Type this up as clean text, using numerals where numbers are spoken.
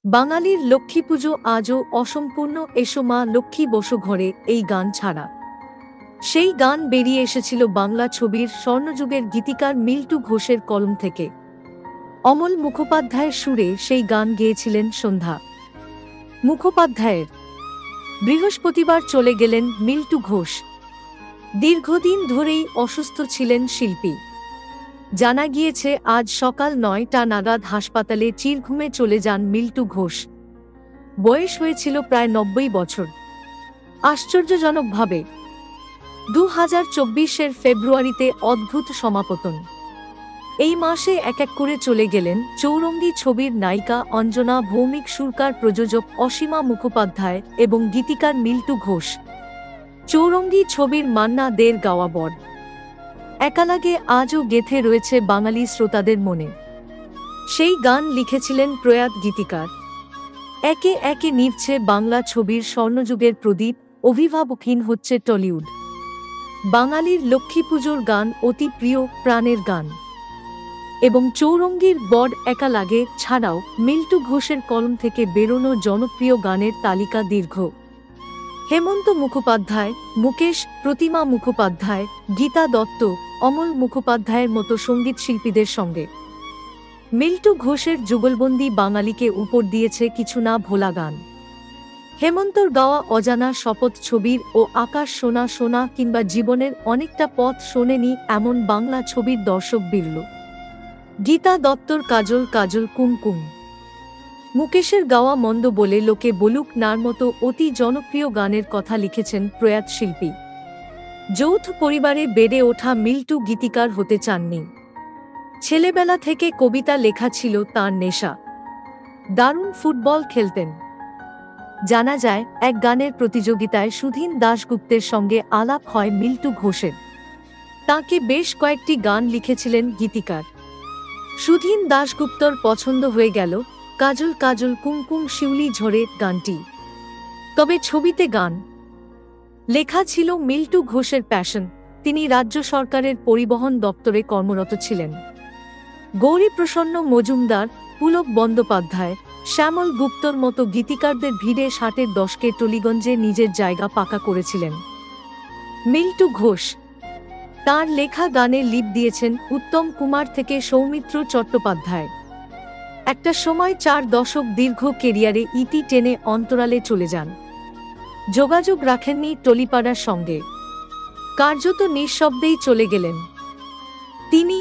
বাঙালির লক্ষ্মীপুজো আজও অসম্পূর্ণ। এসো মা লক্ষ্মী বসো ঘরে, এই গান ছাড়া। সেই গান বেরিয়ে এসেছিল বাংলা ছবির স্বর্ণযুগের গীতিকার মিল্টু ঘোষের কলম থেকে। অমল মুখোপাধ্যায়ের সুরে সেই গান গেয়েছিলেন সন্ধ্যা মুখোপাধ্যায়ের। বৃহস্পতিবার চলে গেলেন মিল্টু ঘোষ। দীর্ঘদিন ধরেই অসুস্থ ছিলেন শিল্পী। জানা গিয়েছে আজ সকাল ৯টা নাগাদ হাসপাতালে চিরঘুমে চলে যান মিল্টু ঘোষ। বয়স হয়েছিল প্রায় ৯০ বছর। আশ্চর্যজনকভাবে ২০২৪-এর ফেব্রুয়ারিতে অদ্ভুত সমাপতন। এই মাসে এক এক করে চলে গেলেন চৌরঙ্গী ছবির নায়িকা অঞ্জনা ভৌমিক, সুরকার প্রযোজক অসীমা মুখোপাধ্যায় এবং গীতিকার মিল্টু ঘোষ। চৌরঙ্গী ছবির মান্না দের গাওয়া বর একালাগে আজও গেঁথে রয়েছে বাঙালি শ্রোতাদের মনে। সেই গান লিখেছিলেন প্রয়াত গীতিকার। একে একে নিভছে বাংলা ছবির স্বর্ণযুগের প্রদীপ, অভিভাবকহীন হচ্ছে টলিউড। বাঙালির লক্ষ্মীপুজোর গান অতি প্রিয়, প্রাণের গান। এবং চৌরঙ্গীর বর একালাগে ছাড়াও মিল্টু ঘোষের কলম থেকে বেরোনো জনপ্রিয় গানের তালিকা দীর্ঘ। হেমন্ত মুখোপাধ্যায়, মুকেশ, প্রতিমা মুখোপাধ্যায়, গীতা দত্ত, অমল মুখোপাধ্যায়ের মতো সঙ্গীত শিল্পীদের সঙ্গে মিল্টু ঘোষের যুগলবন্দি বাঙালিকে উপর দিয়েছে কিছু না ভোলা গান। হেমন্তর গাওয়া অজানা শপথ ছবির ও আকাশ সোনা সোনা কিংবা জীবনের অনেকটা পথ শোনেনি এমন বাংলা ছবির দর্শক বিরল। গীতা দত্তর কাজল কাজল কুমকুম, মুকেশের গাওয়া মন্দ বলে লোকে বলুক নার মতো অতি জনপ্রিয় গানের কথা লিখেছেন প্রয়াত শিল্পী। যৌথ পরিবারে বেড়ে ওঠা মিল্টু গীতিকার হতে চাননি। ছেলেবেলা থেকে কবিতা লেখা ছিল তাঁর নেশা। দারুণ ফুটবল খেলতেন। জানা যায় এক গানের প্রতিযোগিতায় সুধীন দাশগুপ্তের সঙ্গে আলাপ হয় মিল্টু ঘোষের। তাঁকে বেশ কয়েকটি গান লিখেছিলেন গীতিকার। সুধীন দাশগুপ্তর পছন্দ হয়ে গেল কাজল কাজল কুমকুম শিউলি ঝরে গানটি। তবে ছবিতে গান লেখা ছিল মিল্টু ঘোষের প্যাশন। তিনি রাজ্য সরকারের পরিবহন দপ্তরে কর্মরত ছিলেন। গৌরীপ্রসন্ন মজুমদার, পুলক বন্দ্যোপাধ্যায়, শ্যামল গুপ্তর মতো গীতিকারদের ভিড়ে ৬০-এর দশকে টলিগঞ্জে নিজের জায়গা পাকা করেছিলেন মিল্টু ঘোষ। তাঁর লেখা গানে লিপ দিয়েছেন উত্তম কুমার থেকে সৌমিত্র চট্টোপাধ্যায়। একটা সময় ৪ দশক দীর্ঘ কেরিয়ারে ইতি টেনে অন্তরালে চলে যান। যোগাযোগ রাখেননি টলিপাড়ার সঙ্গে। কার্যত নিঃশব্দেই চলে গেলেন তিনি।